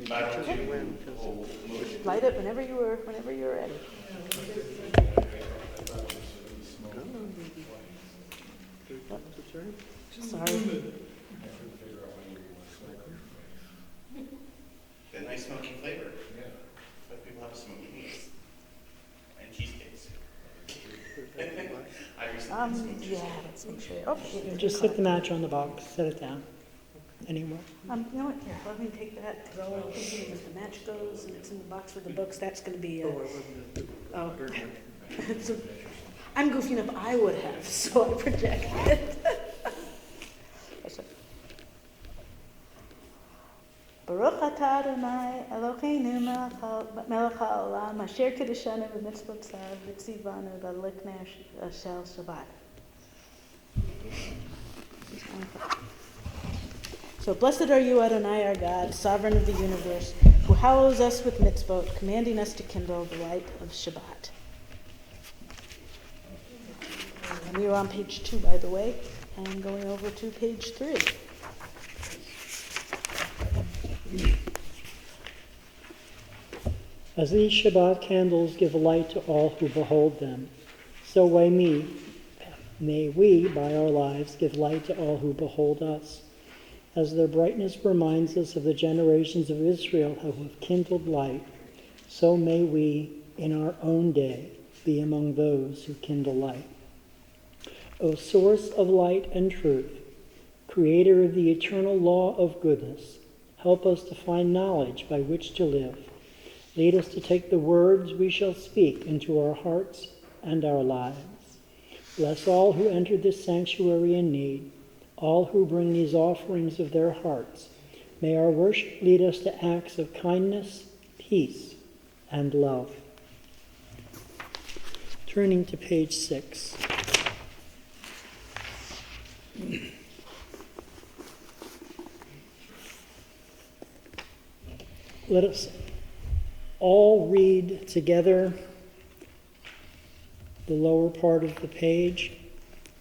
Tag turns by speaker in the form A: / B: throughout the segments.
A: back to old motion.
B: Light it whenever you're ready. Sorry.
A: Got a nice smoky flavor. But people have smoky meats and cheesecakes. I recently smoked cheesecake.
B: Yeah, let's make sure. Oh,
C: Just set the match on the box, set it down. Anymore.
B: You know what, here, let me take that, because all I'm thinking is the match goes, and it's in the box with the books, that's gonna be, oh. So, I'm goofy enough, I would have, so I project it. Baruch atah Adonai Eloheinu melech haolam asher kiddushanu b'mitzvotzav v'tzivanu b'liknei shel Shabbat. So blessed are you, Adonai, our God, sovereign of the universe, who hallows us with mitzvot, commanding us to kindle the light of Shabbat. And we are on page 2, by the way, and going over to page 3.
C: As these Shabbat candles give light to all who behold them, so may we, by our lives, give light to all who behold us. As their brightness reminds us of the generations of Israel who have kindled light, so may we, in our own day, be among those who kindle light. O source of light and truth, creator of the eternal law of goodness, help us to find knowledge by which to live. Lead us to take the words we shall speak into our hearts and our lives. Bless all who enter this sanctuary in need, all who bring these offerings of their hearts. May our worship lead us to acts of kindness, peace, and love. Turning to page 6. Let us all read together the lower part of the page,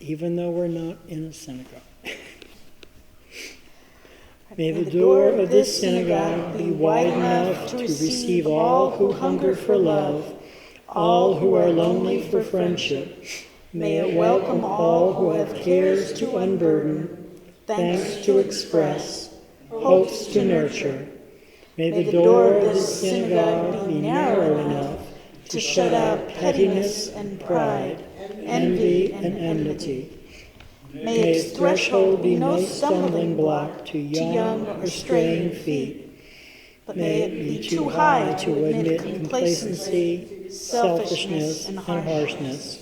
C: even though we're not in a synagogue. May the door of this synagogue be wide enough to receive all who hunger for love, all who are lonely for friendship. May it welcome all who have cares to unburden, thanks to express, hopes to nurture. May the door of this synagogue be narrow enough to shut out pettiness and pride, envy and enmity. May its threshold be no stumbling block to young or straying feet, but may it be too high to admit complacency, selfishness, and harshness.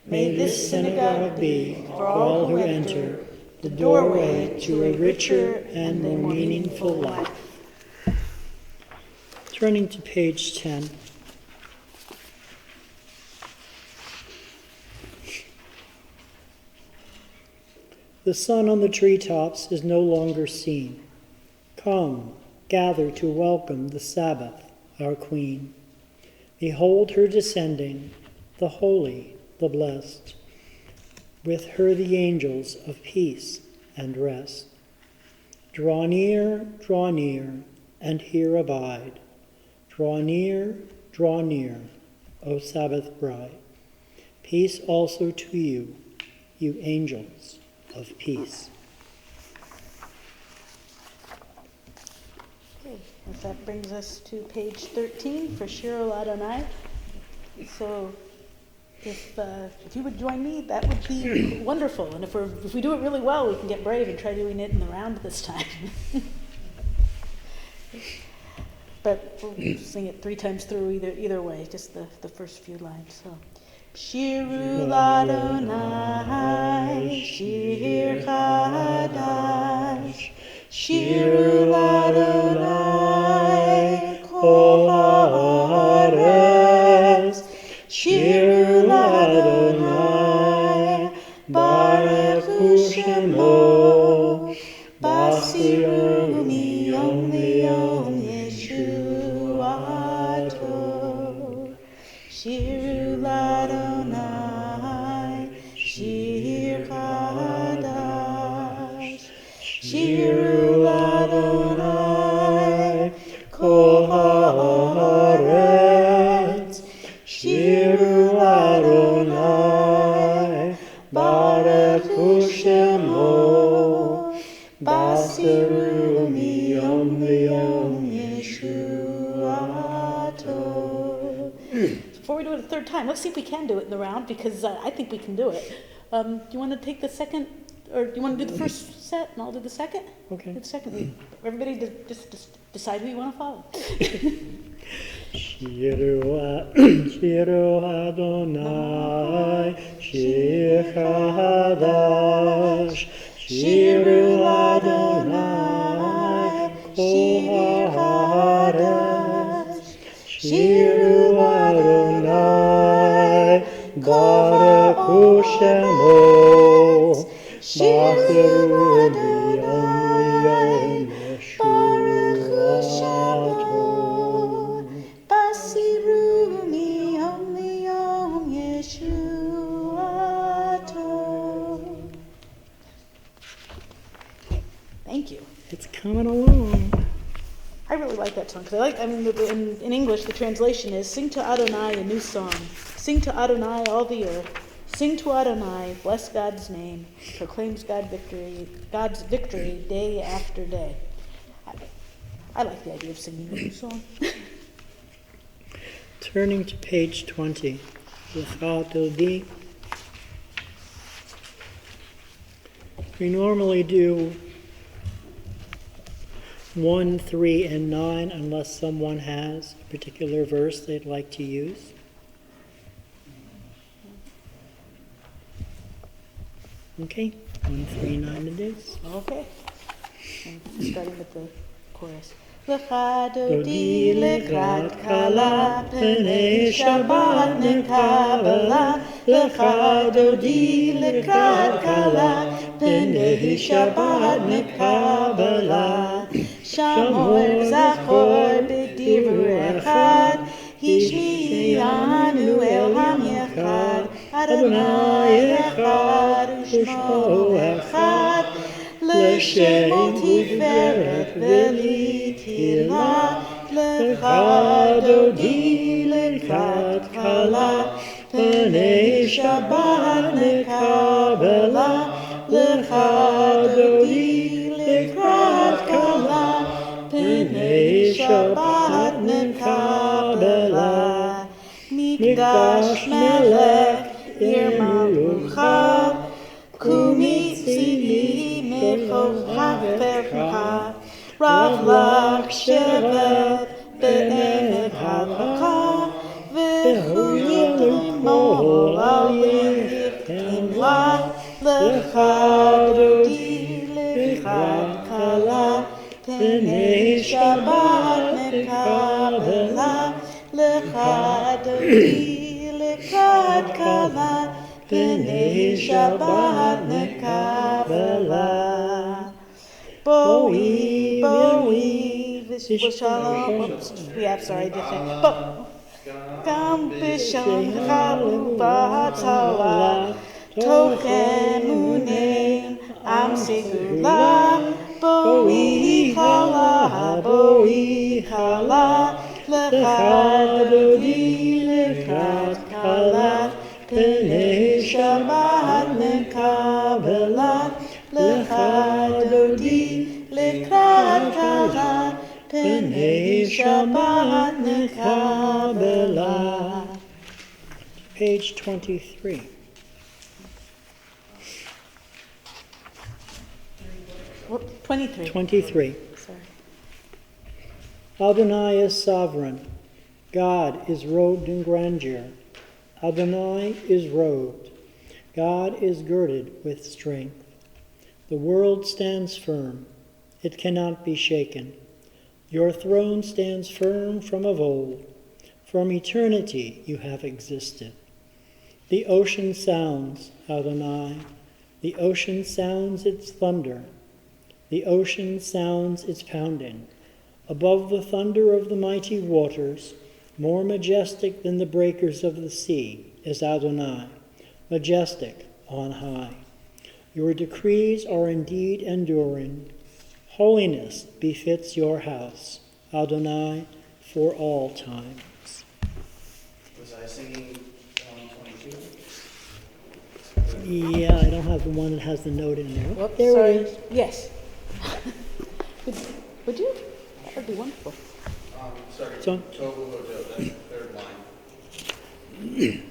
C: May this synagogue be, for all who enter, the doorway to a richer and more meaningful life. Turning to page 10. The sun on the treetops is no longer seen. Come, gather to welcome the Sabbath, our Queen. Behold her descending, the holy, the blessed. With her the angels of peace and rest. Draw near, and here abide. Draw near, O Sabbath bride. Peace also to you, you angels of peace.
B: Okay, that brings us to page 13 for Shiro Adonai. So if you would join me, that would be wonderful. And if we do it really well, we can get brave and try doing it in the round this time. But we'll sing it 3 times through either way, just the first few lines. So, Shiru Ladonai, Shir Chadash, Shiru Ladonai, Kol Haaretz, Shiru Ladonai, Baruch Hu Shemo, Basiru Miyom Liyom Yeshuato, Shiru Ladonai, Shir Chadash, Shiru Ladonai,
C: Kol haaretz, shiru Adonai, barechu shemo, basiru miyom v'yom Yeshuato.
B: Before we do it a third time, let's see if we can do it in the round, because I think we can do it. Do you want to take the second, or do you want to do the first set, and I'll do the second?
C: Okay.
B: Do the second. Everybody just decide who you want to follow.
C: Shiru Adonai, Shir Chadash, Shiru Adonai, Shir Haaretz, Shiru Adonai, Barechu Shemo, Basiru Miyom Yeshuato.
B: Thank you.
C: It's coming along.
B: I really like that song, because in English, the translation is, sing to Adonai a new song. Sing to Adonai all the earth. Sing to Adonai, bless God's name, proclaims God's victory day after day. I like the idea of singing a new song.
C: Turning to page 20, Lecha Dodi. We normally do 1, 3, and 9 unless someone has a particular verse they'd like to use. Okay, 1, 3, 9 it is.
B: Okay. And starting with the chorus. Lecha dodi lekrat kala, penei Shabbat nekabala. Lecha dodi lekrat kala, penei Shabbat nekabala. Shamor zachor b'divrei echad, hishmi'anu el ham yechad. Adonai echad u'shmo echad, l'shemo tiferet v'litila. Lecha dodi lekrat kala, penei Shabbat nekabela. Lecha dodi lekrat kala, penei Shabbat nekabela. Mikdash melech ir malucha, kumi tzili mechochafercha. Rav lach shevet be'emet halakha, v'hu yikmo al yirtim la. Lecha dodi lekrat kala, penei Shabbat nekabela. Lecha dodi lekrat kala, penei Shabbat nekabela. Boi, v'shalom. Sorry, the thing. Gam b'shalom chalu b'hatzalah, tochem u'neim am segula. Boi kala, lecha dodi lekrat kala, penei Shabbat nekabela. Lecha dodi lekrat kala, penei Shabbat nekabela.
C: Page 23.
B: Whoop, 23.
C: 23.
B: Sorry.
C: Adonai is sovereign. God is robed in grandeur. Adonai is robed. God is girded with strength. The world stands firm. It cannot be shaken. Your throne stands firm from of old. From eternity you have existed. The ocean sounds, Adonai. The ocean sounds its thunder. The ocean sounds its pounding. Above the thunder of the mighty waters, more majestic than the breakers of the sea, is Adonai, majestic on high. Your decrees are indeed enduring. Holiness befits your house. Adonai, for all times.
A: Was I singing Psalm 22?
C: Yeah, I don't have the one that has the note in there.
B: Whoops,
C: There
B: sorry.
C: it is.
B: Yes. Would you? That would be wonderful.
A: Sorry,
C: So-
A: Tohu Hodo, that's the third line.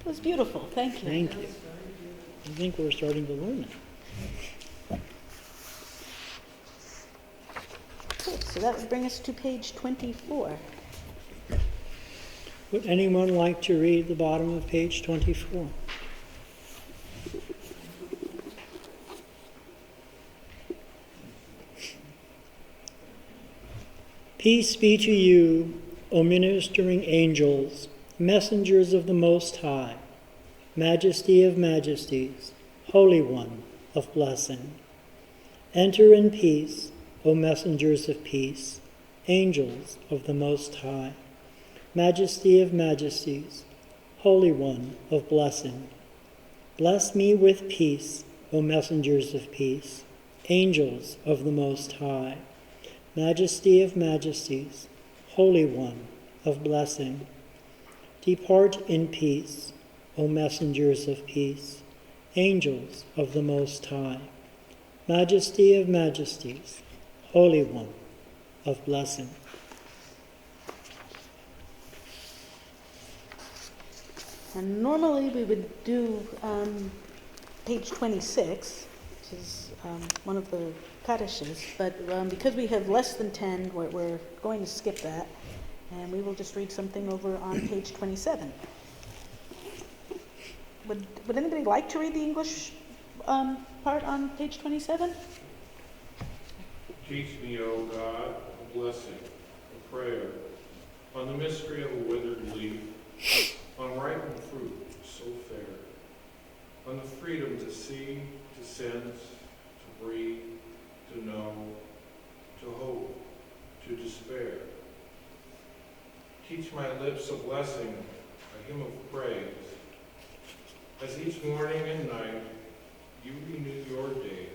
B: It was beautiful. Thank you.
C: Thank you. I think we're starting to learn it.
B: Okay, so that would bring us to page 24.
C: Would anyone like to read the bottom of page 24? Peace be to you, O ministering angels, messengers of the Most High, Majesty of majesties, Holy One of blessing. Enter in peace, O messengers of peace, angels of the Most High, Majesty of majesties, Holy One of blessing. Bless me with peace, O messengers of peace, angels of the Most High, Majesty of majesties, Holy One of blessing. Depart in peace, O messengers of peace, angels of the Most High, Majesty of majesties, Holy One of blessing.
B: And normally we would do page 26, which is one of the Kadishes, but because we have less than 10, we're going to skip that, and we will just read something over on page 27. Would anybody like to read the English part on page 27?
D: Teach me, O God, a blessing, a prayer, on the mystery of a withered leaf, on ripened fruit so fair, on the freedom to see, to sense, to breathe, to know, to hope, to despair. Teach my lips a blessing, a hymn of praise, as each morning and night you renew your days.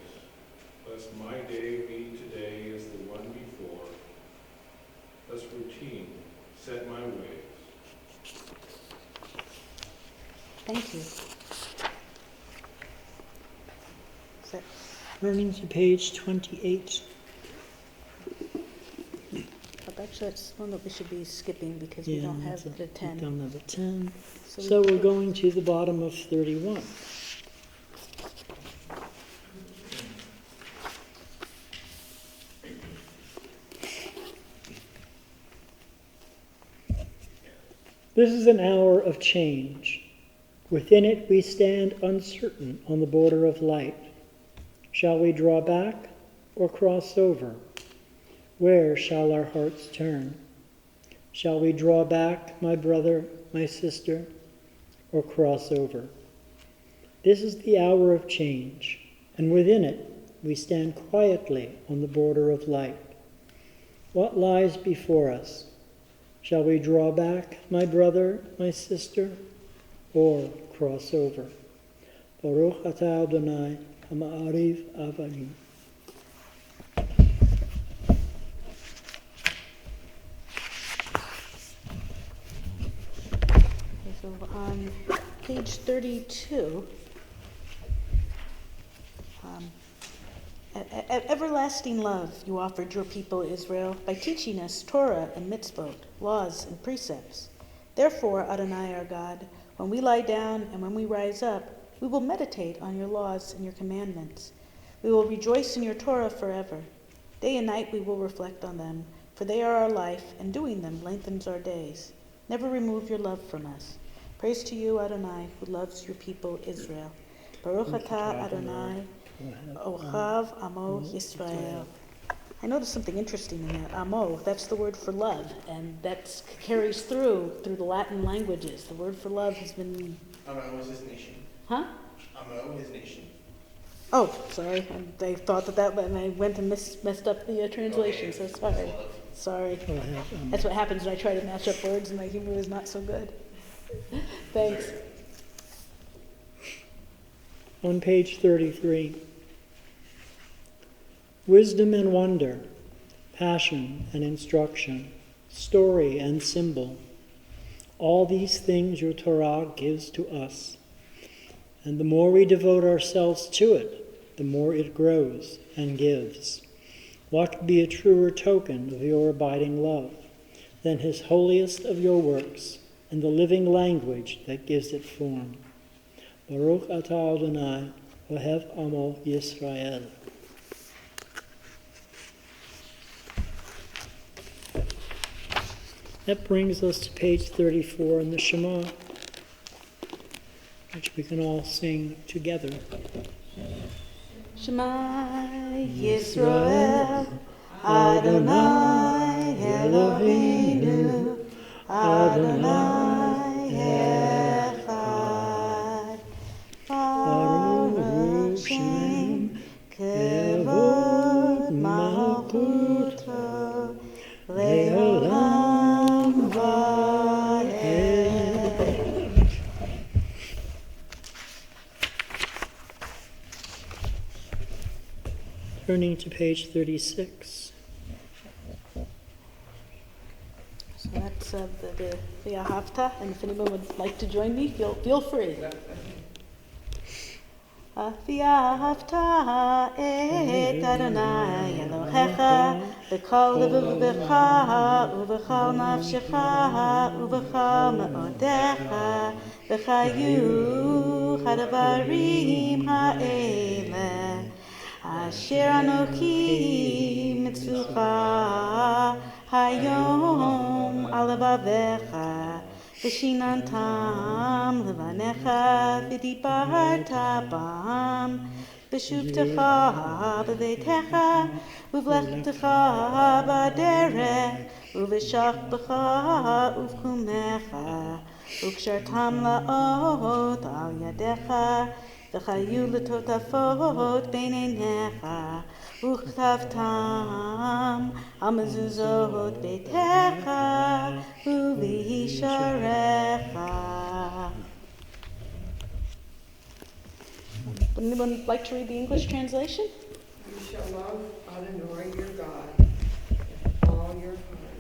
D: Lest my day be today as the one before. Lest routine set my ways.
B: Thank you. So,
C: Turning to page 28.
B: actually, that's one that we should be skipping because we don't have the 10.
C: We don't have a 10.
B: So
C: So
B: we-
C: we're going to the bottom of 31. This is an hour of change. Within it we stand uncertain on the border of light. Shall we draw back or cross over? Where shall our hearts turn? Shall we draw back, my brother, my sister, or cross over? This is the hour of change, and within it we stand quietly on the border of light. What lies before us? Shall we draw back, my brother, my sister, or cross over? Baruch atah Adonai, ha'ma'ariv avani.
B: page 32. Everlasting love you offered your people Israel by teaching us Torah and mitzvot, laws and precepts. Therefore, Adonai our God, when we lie down and when we rise up, we will meditate on your laws and your commandments. We will rejoice in your Torah forever. Day and night we will reflect on them, for they are our life, and doing them lengthens our days. Never remove your love from us. Praise to you, Adonai, who loves your people Israel. Baruch atah Adonai, Ochav Amo Yisrael. I noticed something interesting in that. Amo, that's the word for love, and that carries through the Latin languages. The word for love has been...
A: Amo is his nation.
B: Huh?
A: Amo, his nation.
B: Oh, sorry. I thought that, and I went and messed up the translation, so sorry. Sorry. That's what happens when I try to match up words and my Hebrew is not so good. Thanks.
C: On page 33. Wisdom and wonder, passion and instruction, story and symbol. All these things your Torah gives to us. And the more we devote ourselves to it, the more it grows and gives. What could be a truer token of your abiding love than his holiest of your works and the living language that gives it form? Baruch atah Adonai, Ohev Amo Yisrael. That brings us to page 34 in the Shema, which we can all sing together.
B: Shema Yisrael, Adonai Eloheinu, Adonai Echad. Baruch Shem Kevod Malchuto Le'olam Va'ed.
C: Turning to page 36.
B: So that's the Ahavta, and if anyone would like to join me, feel free. V'ahavta et Adonai Elohecha b'kol levuvecha uv'chol nafshecha uv'chol me'odecha v'chayu chadavarim ha'eleh asher anochi mitzvucha hayom al levavecha v'shinantam levanecha v'dibarta bam v'shuvtecha b'veitecha uvlechtecha b'derech uv'shachbecha uv'kumecha uv'kshartam la'ot al yadecha v'chayu l'totafot b'neinecha וכתבתם על מזוזות ביתך ובשעריך. Would anyone like to read the English translation?
E: You shall love Adonai your God with all your heart,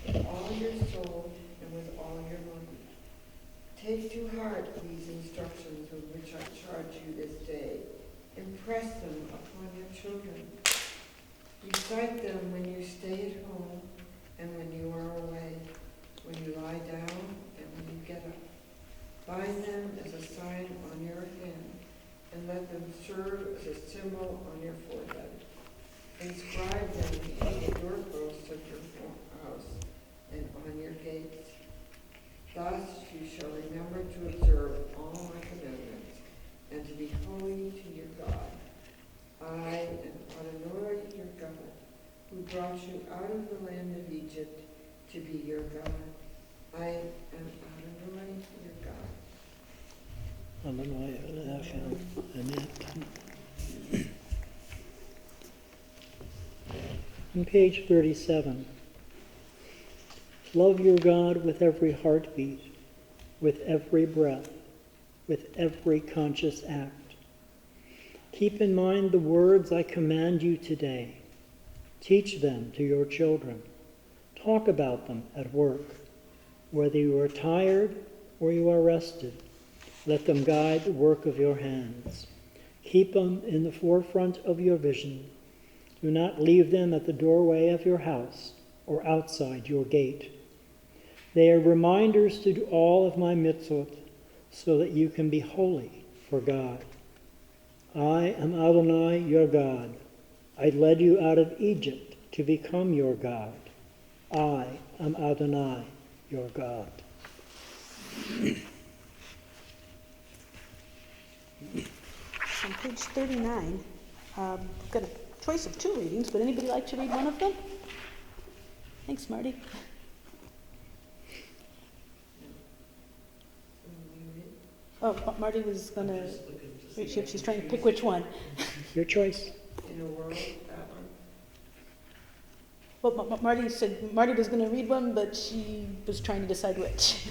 E: with all your soul, and with all your mind. Take to heart these instructions with which I charge you this day. Impress them upon your children. Recite them when you stay at home and when you are away, when you lie down and when you get up. Bind them as a sign on your hand, and let them serve as a symbol on your forehead. Inscribe them on the doorposts of your house and on your gates. Thus you shall remember to observe all my commandments and to be holy to your God. I am Adonai your God, who brought you out of the land of Egypt to be your God. I am Adonai your God.
C: Adonai Elohim. Amen. On page 37. Love your God with every heartbeat, with every breath, with every conscious act. Keep in mind the words I command you today. Teach them to your children. Talk about them at work, whether you are tired or you are rested. Let them guide the work of your hands. Keep them in the forefront of your vision. Do not leave them at the doorway of your house or outside your gate. They are reminders to do all of my mitzvot so that you can be holy for God. I am Adonai, your God. I led you out of Egypt to become your God. I am Adonai, your God.
B: On page 39, we've got a choice of 2 readings. Would anybody like to read one of them? Thanks, Marty. Oh, Marty was going to... She's trying to pick which one.
C: Your choice.
E: In a world, that one.
B: Well, Marty said Marty was going to read one, but she was trying to decide which.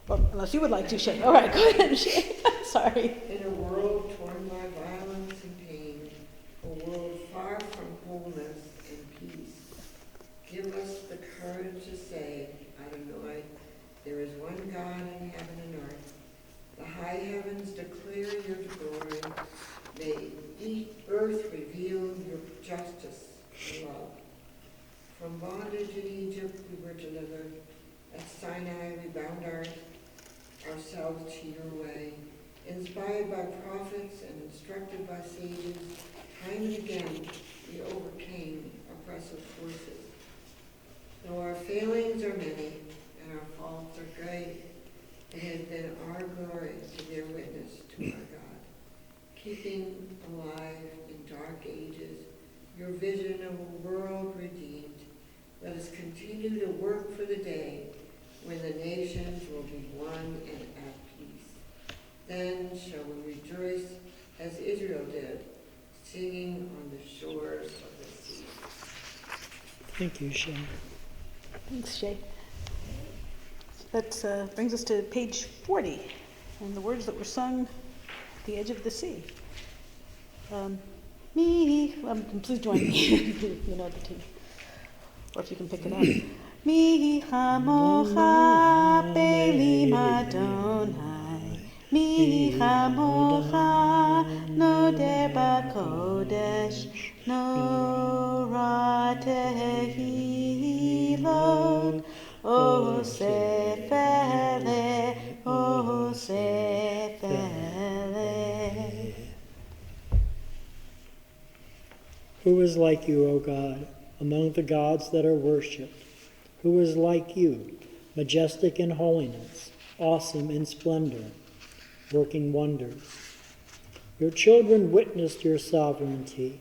B: Well, unless you would like to, Shay. All right, go ahead, Shay. Sorry.
E: In a world torn by violence and pain, a world far from wholeness and peace, give us the courage to say, Adonai, there is one God in heaven and earth. The high heavens declare your glory. May each earth reveal your justice and love. From bondage in Egypt we were delivered. At Sinai we bound ourselves to your way. Inspired by prophets and instructed by sages, time and again we overcame oppressive forces. Though our failings are many and our faults are great, it has been our glory to bear witness to our God, keeping alive in dark ages your vision of a world redeemed. Let us continue to work for the day when the nations will be one and at peace. Then shall we rejoice as Israel did, singing on the shores of the sea.
C: Thank you, Shay.
B: Thanks, Shay. That brings us to page 40, and the words that were sung at the edge of the sea. Please join me, you know the tune. Or if you can pick it up. Mi chamocha belim Adonai, mi chamocha nodeh b'kodesh, norah tehilot, osef eleh, osef eleh.
C: Who is like you, O God, among the gods that are worshipped? Who is like you, majestic in holiness, awesome in splendor, working wonders? Your children witnessed your sovereignty,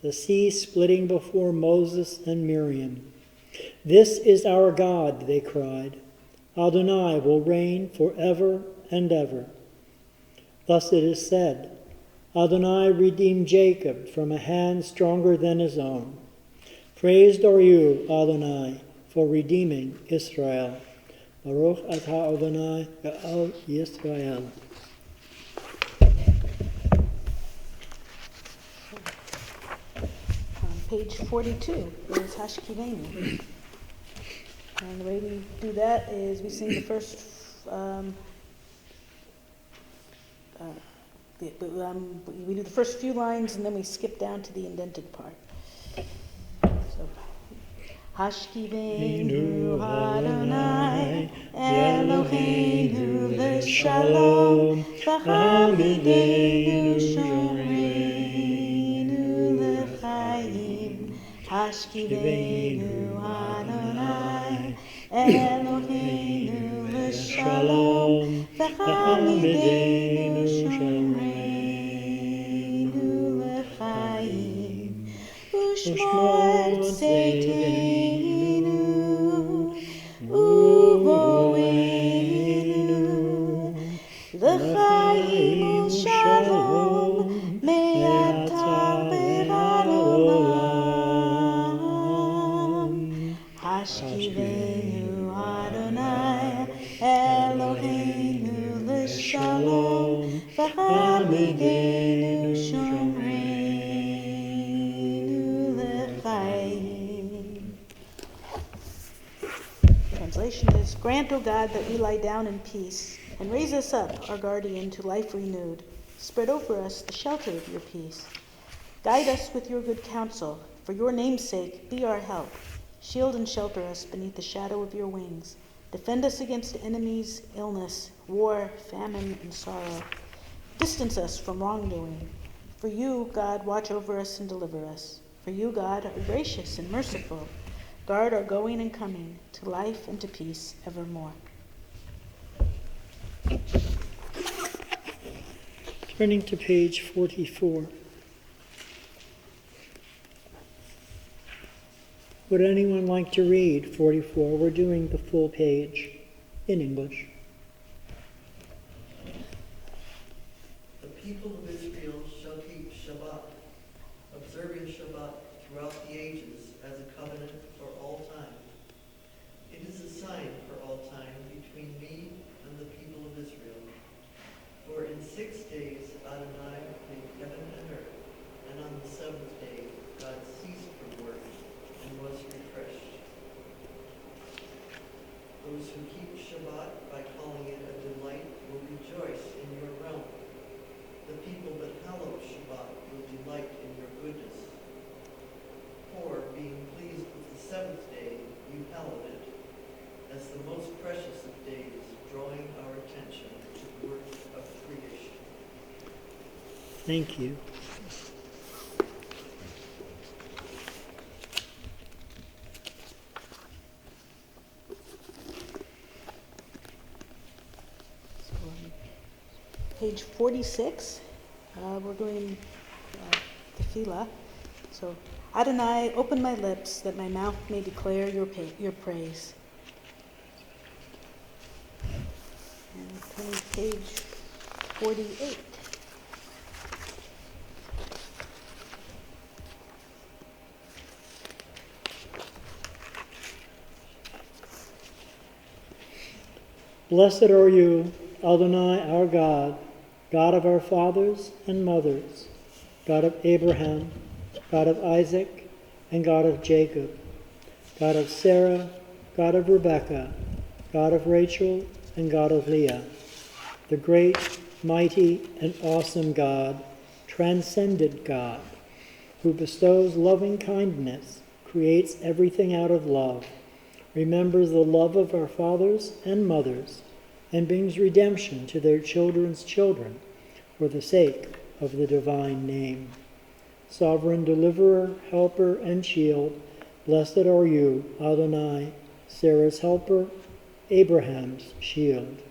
C: the sea splitting before Moses and Miriam. This is our God, they cried. Adonai will reign forever and ever. Thus it is said, Adonai redeemed Jacob from a hand stronger than his own. Praised are you, Adonai, for redeeming Israel. Baruch atah Adonai Ga'al Yisrael.
B: On page 42 is Hashkivenu. And the way we do that is we sing the first, we do the first few lines and then we skip down to the indented part. So, Hashkivenu Adonai Eloheinu l'shalom v'hamidenu shoreinu l'chaim. Hashkivenu Adonai Eloheinu l'shalom v'hamidenu shoreinu l'chaim. Ushmor tzedekenu uvoenu l'chaim u'shalom me'ata v'ad olam. Hashkivenu Adonai Eloheinu l'shalom v'hamidenu shoreinu l'chaim. Grant, O God, that we lie down in peace, and raise us up, our guardian, to life renewed. Spread over us the shelter of your peace. Guide us with your good counsel. For your name's sake, be our help. Shield and shelter us beneath the shadow of your wings. Defend us against enemies, illness, war, famine, and sorrow. Distance us from wrongdoing. For you, God, watch over us and deliver us. For you, God, are gracious and merciful. Guard our going and coming, to life and to peace evermore.
C: Turning to page 44. Would anyone like to read 44? We're doing the full page in English.
F: The people of Israel shall keep Shabbat, observing Shabbat throughout the ages as a covenant for all time. It is a sign for all time between me and the people of Israel. For in 6 days Adonai made heaven and earth, and on the seventh day God ceased from work and was refreshed. Those who keep Shabbat by calling it a delight will rejoice in your realm. The people that hallow Shabbat will delight in your goodness. For, being pleased with the seventh day, you hallowed it, as the most precious of days, drawing our attention to the work of creation.
C: Thank you.
B: Page 46, we're doing tefillah. So, Adonai, open my lips that my mouth may declare your praise. And turning to page 48.
C: Blessed are you, Adonai, our God, God of our fathers and mothers, God of Abraham, God of Isaac, and God of Jacob, God of Sarah, God of Rebekah, God of Rachel, and God of Leah, the great, mighty, and awesome God, transcendent God, who bestows loving kindness, creates everything out of love, remembers the love of our fathers and mothers, and brings redemption to their children's children for the sake of the divine name. Sovereign deliverer, helper, and shield, blessed are you, Adonai, Sarah's helper, Abraham's shield.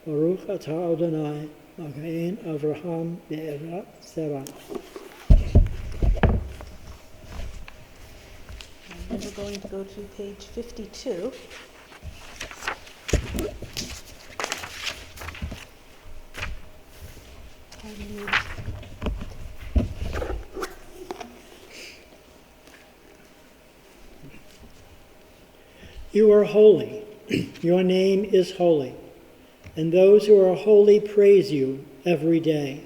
C: Baruch atah Adonai, Magain Avraham be'erat Sarah.
B: And then we're going to go to page 52.
C: You are holy. Your name is holy. And those who are holy praise you every day.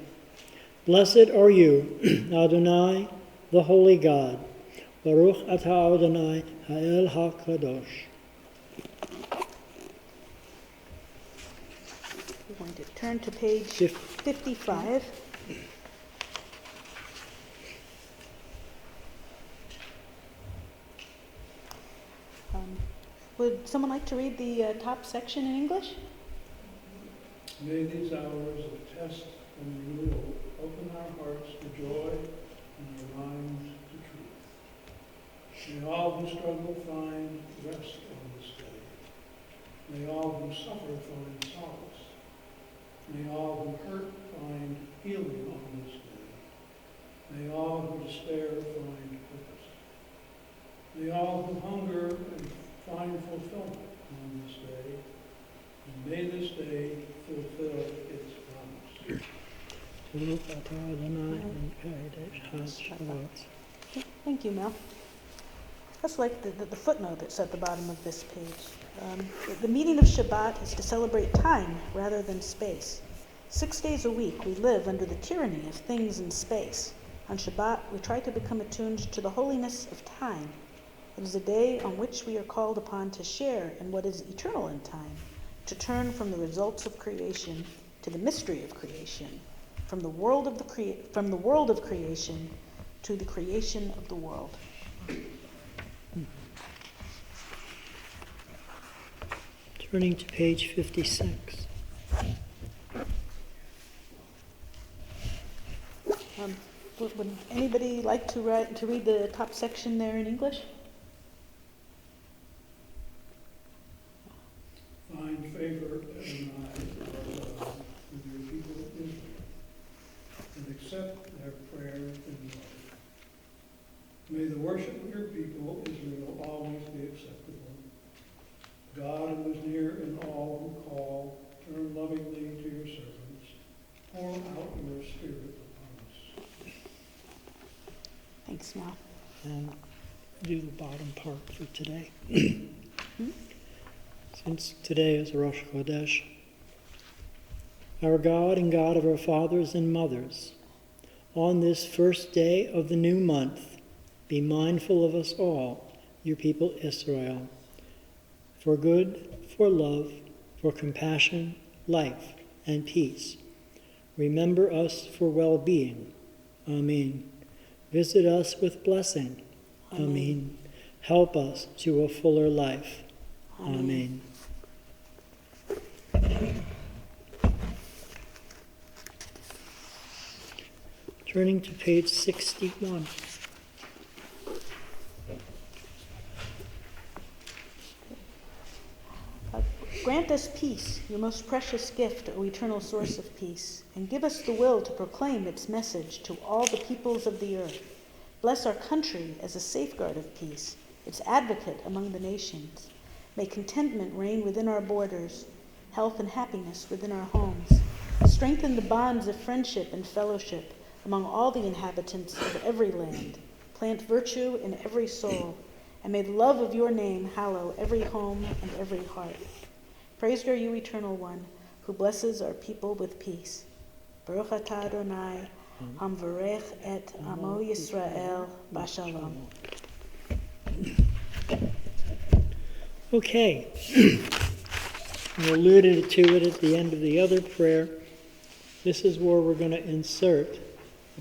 C: Blessed are you, Adonai, the holy God. Baruch atah Adonai ha'el ha'kadosh.
B: We're going to turn to page 55. Would someone like to read the top section in English?
G: May these hours of test and renewal open our hearts to joy and our minds to truth. May all who struggle find rest on this day. May all who suffer find solace. May all who hurt find healing on this day. May all who despair find purpose. May all who hunger and find fulfillment on this day. And may this day fulfill its promise.
C: Baruch atah Adonai
B: Thank you, Mel. That's like the footnote that's at the bottom of this page. The meaning of Shabbat is to celebrate time rather than space. 6 days a week, we live under the tyranny of things in space. On Shabbat, we try to become attuned to the holiness of time. It is a day on which we are called upon to share in what is eternal in time, to turn from the results of creation to the mystery of creation, from the world of creation to the creation of the world.
C: Turning to page 56.
B: Would anybody like to read the top section there in English?
G: Find favor, Adonai, with your people Israel, and accept their prayer in love. May the worship of your people Israel always be acceptable. God who is near in all who call, turn lovingly to your servants. Pour out your spirit upon us.
B: Thanks, Mal.
C: And do the bottom part for today. Since today is Rosh Chodesh, our God and God of our fathers and mothers, on this first day of the new month, be mindful of us all, your people Israel, for good, for love, for compassion, life, and peace. Remember us for well-being. Amen. Visit us with blessing. Amen. Help us to a fuller life. Amen. Turning to page 61.
B: Grant us peace, your most precious gift, O eternal source of peace, and give us the will to proclaim its message to all the peoples of the earth. Bless our country as a safeguard of peace, its advocate among the nations. May contentment reign within our borders, health and happiness within our homes. Strengthen the bonds of friendship and fellowship among all the inhabitants of every land. Plant virtue in every soul, and may the love of your name hallow every home and every heart. Praised are you, Eternal One, who blesses our people with peace. Baruch atah Adonai, hamvarech et amo Yisrael b'shalom.
C: Okay. We alluded to it at the end of the other prayer. This is where we're going to insert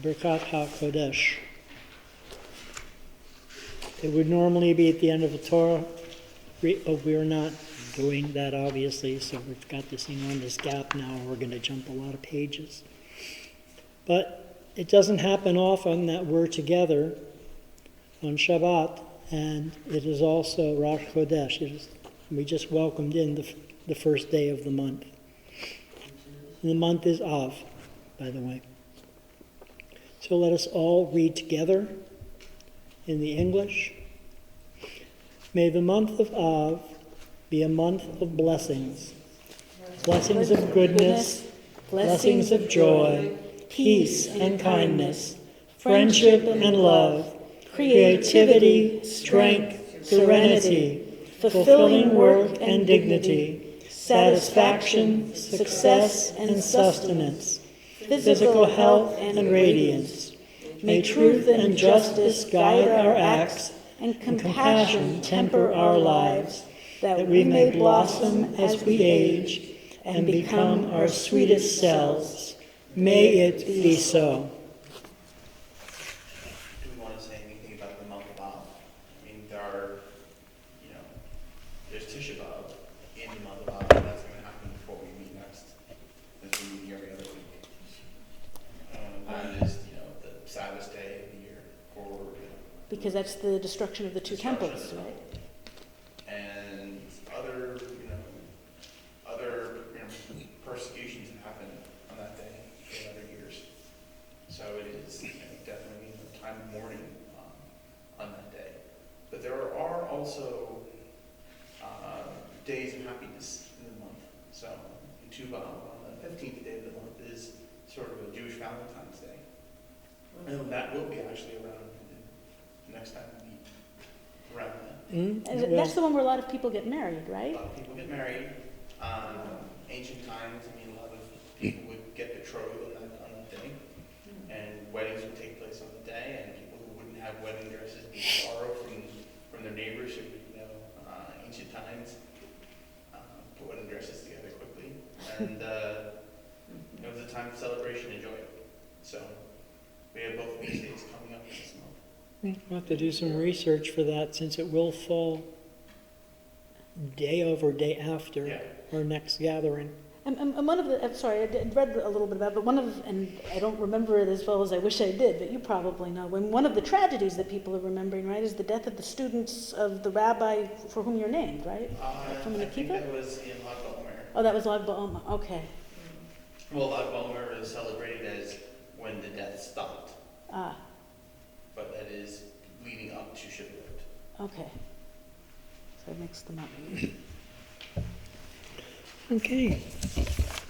C: Birkat HaKodesh. It would normally be at the end of the Torah, but we're not doing that, obviously, so we've got this thing on this gap now, and we're going to jump a lot of pages. But it doesn't happen often that we're together on Shabbat, and it is also Rosh Chodesh. We just welcomed in the first day of the month. And the month is Av, by the way. So let us all read together in the English. May the month of Av be a month of blessings, blessings of goodness, blessings of joy, peace and kindness, friendship and love, creativity, strength, serenity, fulfilling work and dignity, satisfaction, success and sustenance, physical health and radiance. May truth and justice guide our acts, and compassion temper our lives, that we may blossom as we age and become our sweetest selves. May it be so.
A: Do we want to say anything about the month of Av? I mean, there's Tisha B'Av in the month of Av, and that's going to happen before we meet next, as we meet every other week. That is, the saddest day of the year for,
B: Because that's the destruction of the two temples, right?
A: and other persecutions have happened on that day in other years. So it is definitely a time of mourning on that day. But there are also days of happiness in the month. So in Tuba, on the 15th day of the month is sort of a Jewish Valentine's Day. And that will be actually around the next time we meet around that.
B: And that's the one where a lot of people get married,
A: A
B: right?
A: lot of people get married. Ancient times, a lot of people would get betrothed on that day, and weddings would take place on the day, and people who wouldn't have wedding dresses would borrow from their their neighbors who know ancient times, put wedding dresses together quickly, and it was a time of celebration and joy. So we have both of these days coming up this month.
C: We'll have to do some research for that since it will fall day over day after
A: Yeah.
C: our next gathering.
B: And one of the, I'm sorry, I read a little bit about it, but one of, and I don't remember it as well as I wish I did, but you probably know, when one of the tragedies that people are remembering, right, is the death of the students of the rabbi for whom you're named, right? From
A: I
C: Mm-hmm.
A: think
B: Akiva?
A: that was in Lag BaOmer.
B: Oh, that was Lag BaOmer, okay.
A: Well, Lag BaOmer is celebrated as when the death stopped,
B: Ah,
A: but that is leading up to Shabbat.
B: okay. So I mixed them up.
C: Okay.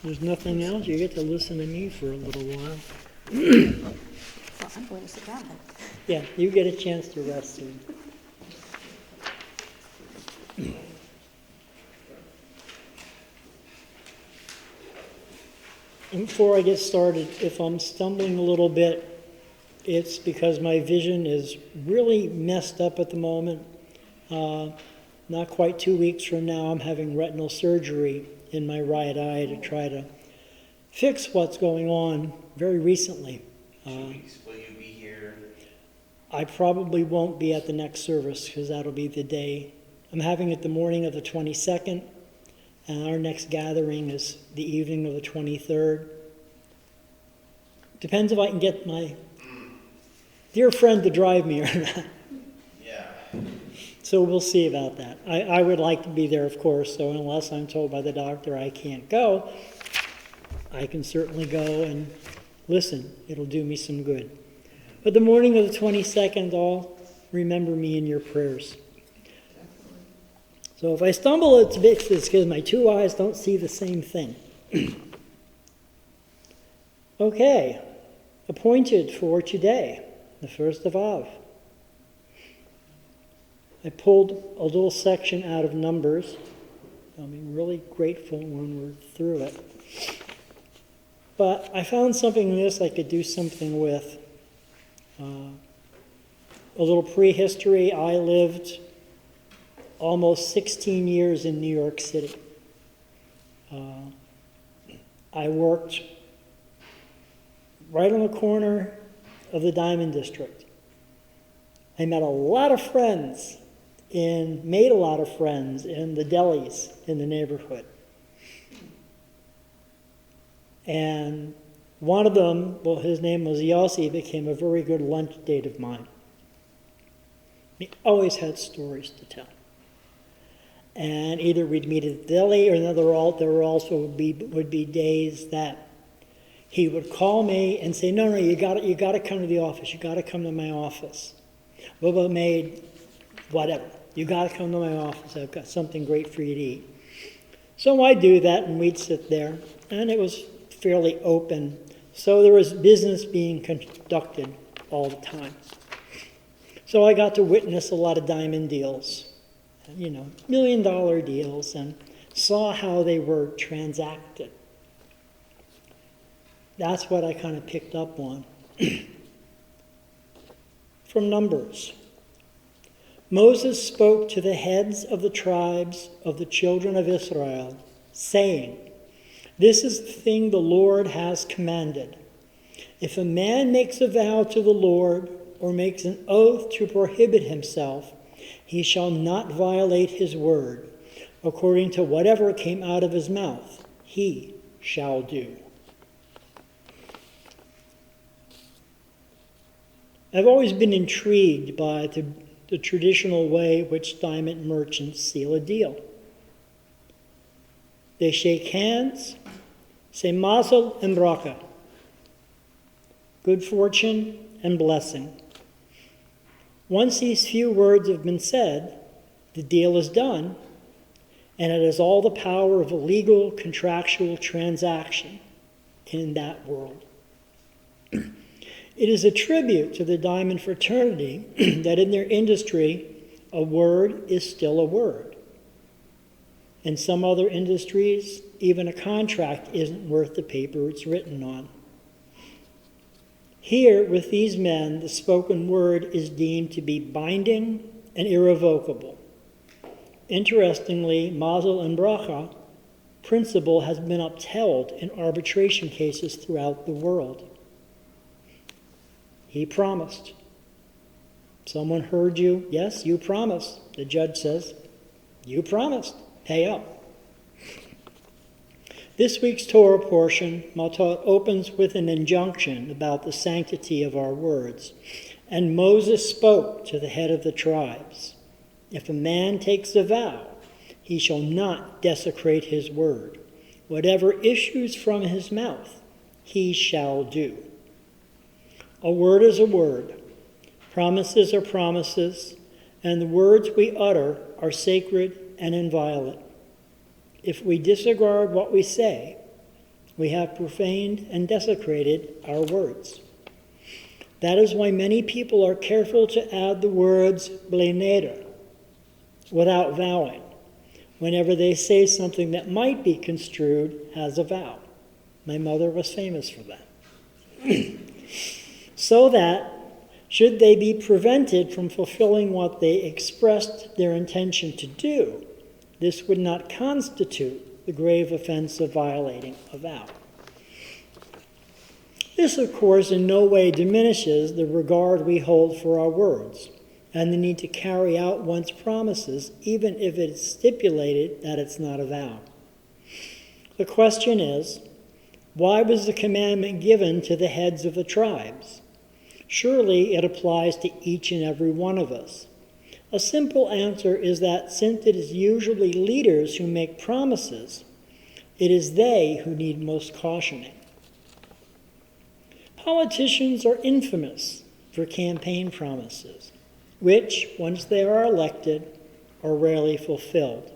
C: There's nothing else. You get to listen to me for a little while.
B: Well, I'm going to sit down then.
C: Yeah, you get a chance to rest soon. And before I get started, if I'm stumbling a little bit, it's because my vision is really messed up at the moment. Not quite 2 weeks from now, I'm having retinal surgery in my right eye to try to fix what's going on very recently.
A: 2 weeks, will you be here?
C: I probably won't be at the next service because that'll be the day. I'm having it the morning of the 22nd, and our next gathering is the evening of the 23rd. Depends if I can get my dear friend to drive me or not.
A: Yeah.
C: So we'll see about that. I would like to be there, of course, so unless I'm told by the doctor I can't go, I can certainly go and listen. It'll do me some good. But the morning of the 22nd, all remember me in your prayers. So if I stumble, it's because my two eyes don't see the same thing. Okay, appointed for today, the 1st of Av. I pulled a little section out of Numbers. I'll be really grateful when we're through it. But I found something in this I could do something with. A little prehistory. I lived almost 16 years in New York City. I worked right on the corner of the Diamond District. I met a lot of friends made a lot of friends in the delis in the neighborhood. And one of them, well, his name was Yossi, became a very good lunch date of mine. He always had stories to tell. And either we'd meet at the deli, or there also would be days that he would call me and say, no, you got to come to the office. You got to come to my office. Bubba made whatever. You got to come to my office. I've got something great for you to eat. So I'd do that, and we'd sit there, and it was fairly open. So there was business being conducted all the time. So I got to witness a lot of diamond deals, $1 million deals, and saw how they were transacted. That's what I kind of picked up on. From Numbers. Moses spoke to the heads of the tribes of the children of Israel, saying, "This is the thing the Lord has commanded. If a man makes a vow to the Lord or makes an oath to prohibit himself, he shall not violate his word. According to whatever came out of his mouth, he shall do." I've always been intrigued by the traditional way which diamond merchants seal a deal. They shake hands, say mazel and bracha, good fortune and blessing. Once these few words have been said, the deal is done, and it has all the power of a legal contractual transaction in that world. It is a tribute to the diamond fraternity that in their industry, a word is still a word. In some other industries, even a contract isn't worth the paper it's written on. Here, with these men, the spoken word is deemed to be binding and irrevocable. Interestingly, Mazel and Bracha principle has been upheld in arbitration cases throughout the world. He promised. Someone heard you. Yes, you promised. The judge says, you promised. Pay up. This week's Torah portion, Matot, opens with an injunction about the sanctity of our words. And Moses spoke to the head of the tribes. If a man takes a vow, he shall not desecrate his word. Whatever issues from his mouth, he shall do. A word is a word. Promises are promises, and the words we utter are sacred and inviolate. If we disregard what we say, we have profaned and desecrated our words. That is why many people are careful to add the words b'lei neder, without vowing, whenever they say something that might be construed as a vow. My mother was famous for that. So that, should they be prevented from fulfilling what they expressed their intention to do, this would not constitute the grave offense of violating a vow. This, of course, in no way diminishes the regard we hold for our words and the need to carry out one's promises, even if it is stipulated that it's not a vow. The question is, why was the commandment given to the heads of the tribes? Surely it applies to each and every one of us. A simple answer is that since it is usually leaders who make promises, it is they who need most cautioning. Politicians are infamous for campaign promises, which, once they are elected, are rarely fulfilled.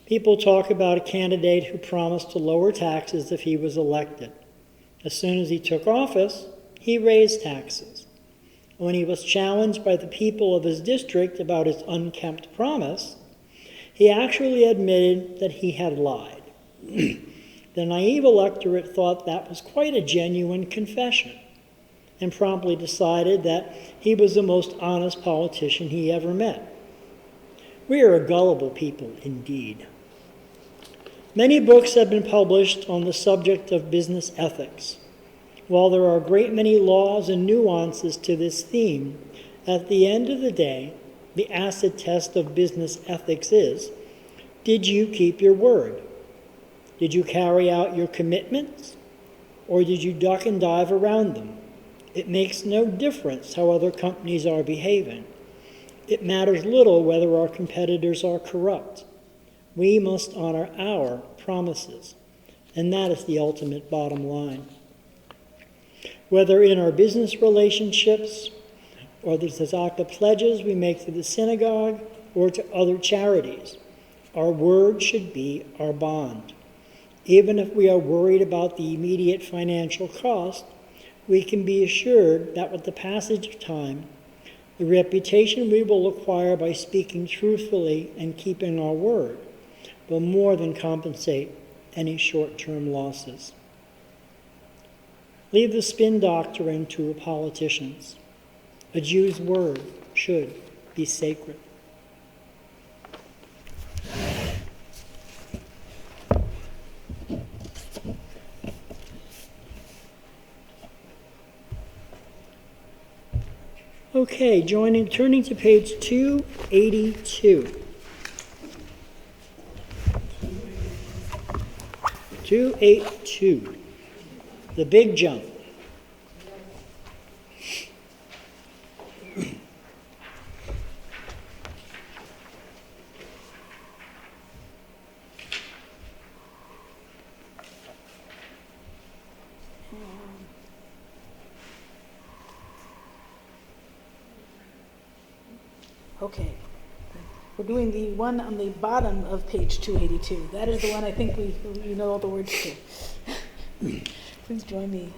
C: People talk about a candidate who promised to lower taxes if he was elected. As soon as he took office, he raised taxes. When he was challenged by the people of his district about his unkept promise, he actually admitted that he had lied. The naive electorate thought that was quite a genuine confession and promptly decided that he was the most honest politician he ever met. We are a gullible people indeed. Many books have been published on the subject of business ethics. While there are a great many laws and nuances to this theme, at the end of the day, the acid test of business ethics is, did you keep your word? Did you carry out your commitments? Or did you duck and dive around them? It makes no difference how other companies are behaving. It matters little whether our competitors are corrupt. We must honor our promises, and that is the ultimate bottom line. Whether in our business relationships, or the tzedakah pledges we make to the synagogue, or to other charities, our word should be our bond. Even if we are worried about the immediate financial cost, we can be assured that with the passage of time, the reputation we will acquire by speaking truthfully and keeping our word will more than compensate any short-term losses. Leave the spin doctrine to politicians. A Jew's word should be sacred. Okay, turning to page 282. 282. The big jump.
B: Okay. We're doing the one on the bottom of page 282. That is the one I think we know all the words to. Please join me.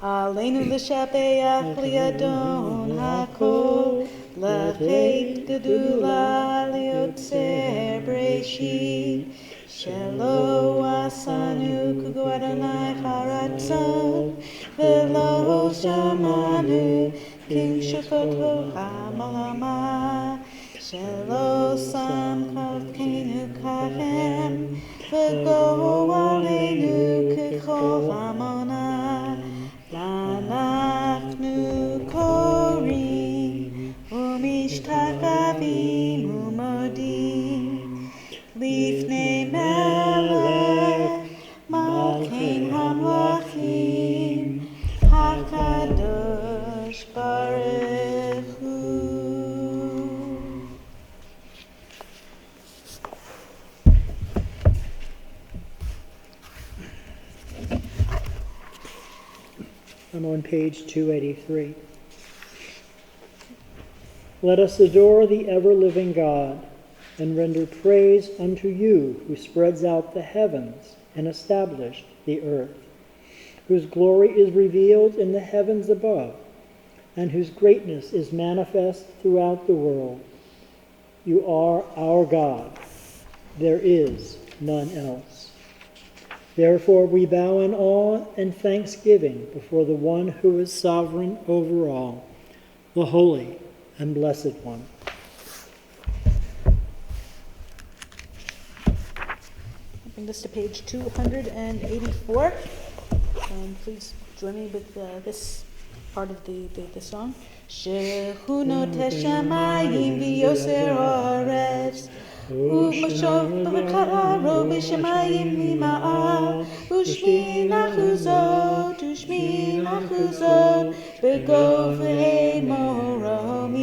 B: Leinu l'shabeach li'adon hakol, l'chei gedula li'otzer breshit, shelo asanu kugu Adonai charatzon, v'lo shamanu King Shafoto Hamalama, Shelo Sam Kav King Ukahem, Vego Aleinu Kichol Hamona, Lanachnu Korim, Umishtakavim Umodim, Lifnei Melech, Malkein Hamlachim, HaKadosh Baruch Hu.
C: I'm on page 283. Let us adore the ever-living God and render praise unto you who spreads out the heavens and established the earth, whose glory is revealed in the heavens above, and whose greatness is manifest throughout the world. You are our God. There is none else. Therefore we bow in awe and thanksgiving before the one who is sovereign over all, the Holy and Blessed One.
B: Bring this to page 284. And please join me with this part of the song. Shehu note shamayim v'yoser haaretz, u'mashov v'karo b'shamayim lima'ah, u'shmi nachuzot b'govei moromim,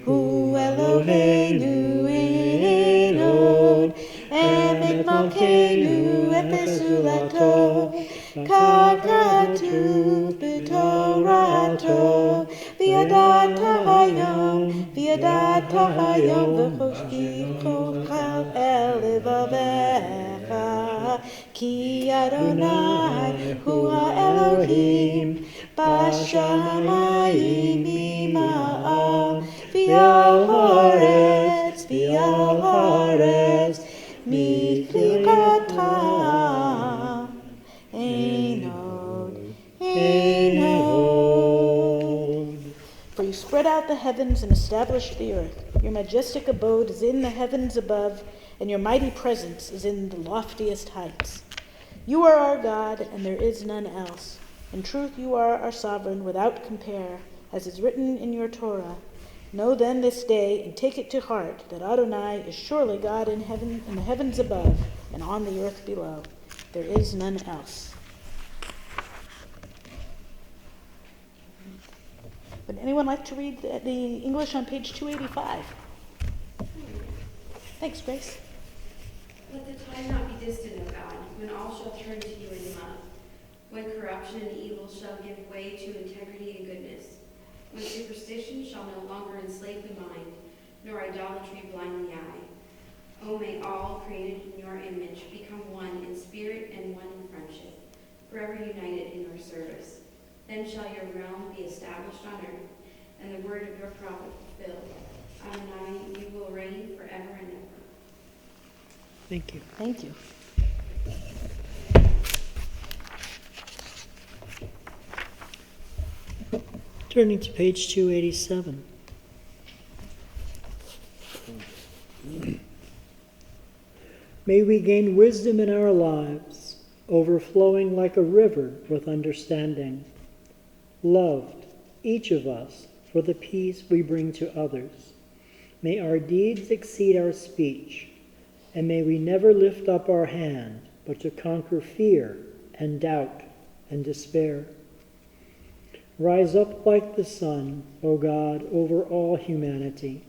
B: hu Eloheinu ein od, emet malkeinu efes ulato, kagatu b'torato, v'yadata hayom v'choshki kochal el levavecha, ki Adonai hu ha'Elohim, b'shamayim ima'am, v'al haaretz, miklipatam, ein od. For you spread out the heavens and established the earth. Your majestic abode is in the heavens above, and your mighty presence is in the loftiest heights. You are our God, and there is none else. In truth, you are our sovereign without compare, as is written in your Torah. Know then this day, and take it to heart, that Adonai is surely God in heaven, in the heavens above, and on the earth below. There is none else. Would anyone like to read the English on page 285? Thanks, Grace.
H: Let the time not be distant, O God, when all shall turn to you in love, when corruption and evil shall give way to integrity and goodness, when superstition shall no longer enslave the mind, nor idolatry blind the eye. O may all created in your image become one in spirit and one in friendship, forever united in your service. Then shall your realm be established on earth, and the word of your prophet fulfilled. Adonai, you will reign forever and ever.
C: Thank you.
B: Thank you.
C: Turning to page 287. May we gain wisdom in our lives, overflowing like a river with understanding. Loved, each of us, for the peace we bring to others. May our deeds exceed our speech, and may we never lift up our hand, but to conquer fear and doubt and despair. Rise up like the sun, O God, over all humanity.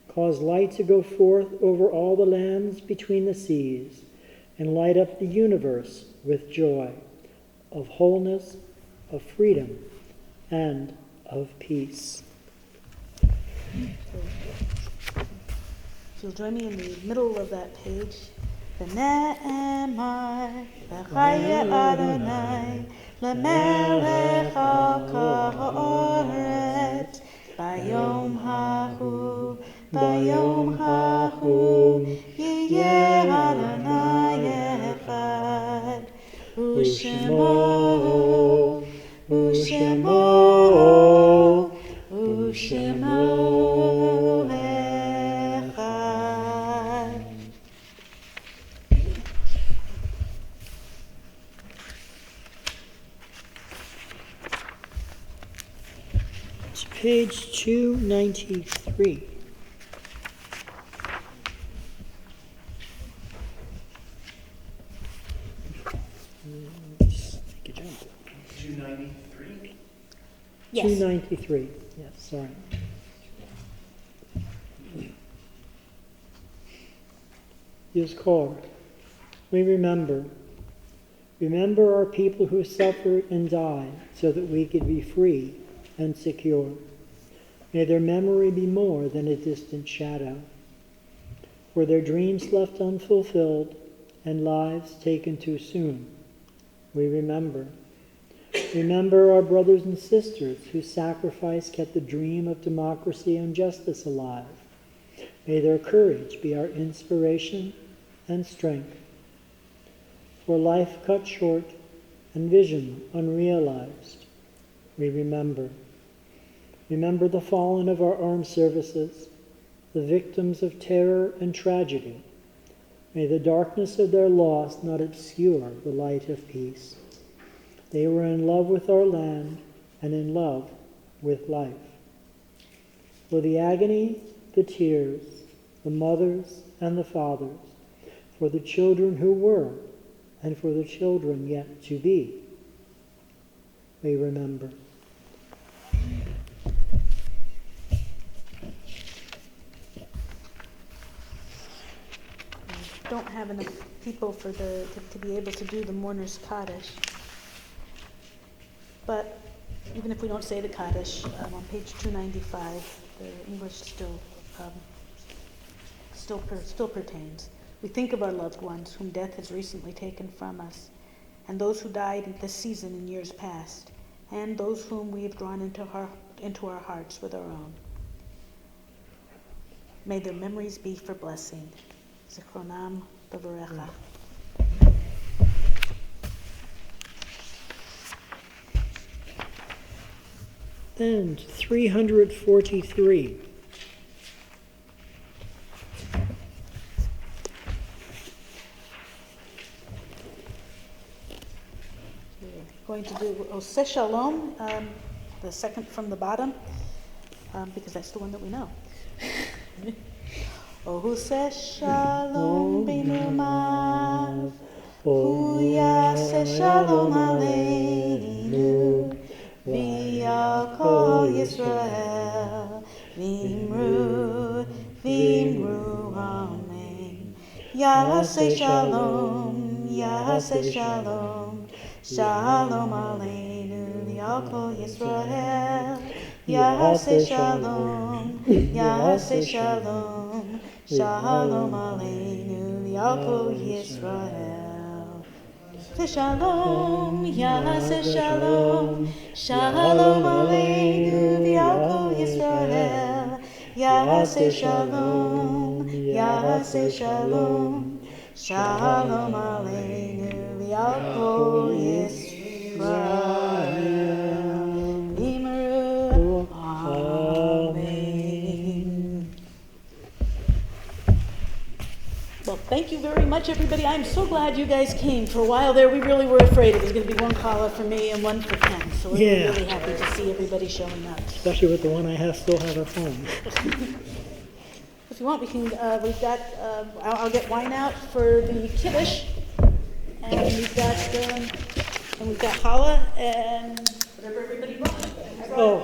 C: Cause light to go forth over all the lands between the seas, and light up the universe with joy, of wholeness, of freedom, and of peace.
B: If you'll join me in the middle of that page. V'ne'emar v'chaya Adonai l'melech al ha'oretz bayom hahu yiyeh Adonai echad u'shemo
C: page 293. Just take a jump.
A: 293?
B: Yes.
C: 293, yes, sorry. Yizkor, we remember our people who suffered and died so that we could be free and secure. May their memory be more than a distant shadow. For their dreams left unfulfilled and lives taken too soon, we remember. Remember our brothers and sisters whose sacrifice kept the dream of democracy and justice alive. May their courage be our inspiration and strength. For life cut short and vision unrealized, we remember. Remember the fallen of our armed services, the victims of terror and tragedy. May the darkness of their loss not obscure the light of peace. They were in love with our land and in love with life. For the agony, the tears, the mothers and the fathers, for the children who were and for the children yet to be, we remember.
B: Don't have enough people for to be able to do the mourner's Kaddish. But even if we don't say the Kaddish, on page 295, the English still pertains. We think of our loved ones whom death has recently taken from us, and those who died in this season in years past, and those whom we have drawn into our hearts with our own. May their memories be for blessing. Zichronam B'Varecha.
C: And 343.
B: Going to do Oseh Shalom, the second from the bottom, because that's the one that we know. Oseh Shalom b'numav, Hu yaseh shalom aleinu, v'al kol Yisrael, v'imru, amen. Yaseh shalom, shalom aleinu, v'al kol Yisrael. Yaseh shalom, shalom aleinu, v'al kol Yisrael. Shalom, shalom aleinu, v'al kol Yisrael. Yaseh shalom, shalom aleinu, v'al kol Yisrael. Well, thank you very much, everybody. I'm so glad you guys came. For a while there, we really were afraid it was going to be one caller for me and one for Ken. So we're really happy to see everybody showing up.
C: Especially with the one I have still have at home.
B: If you want, we can. We've got. I'll get wine out for the kiddush, and we've got challah and whatever everybody brought.
C: Oh.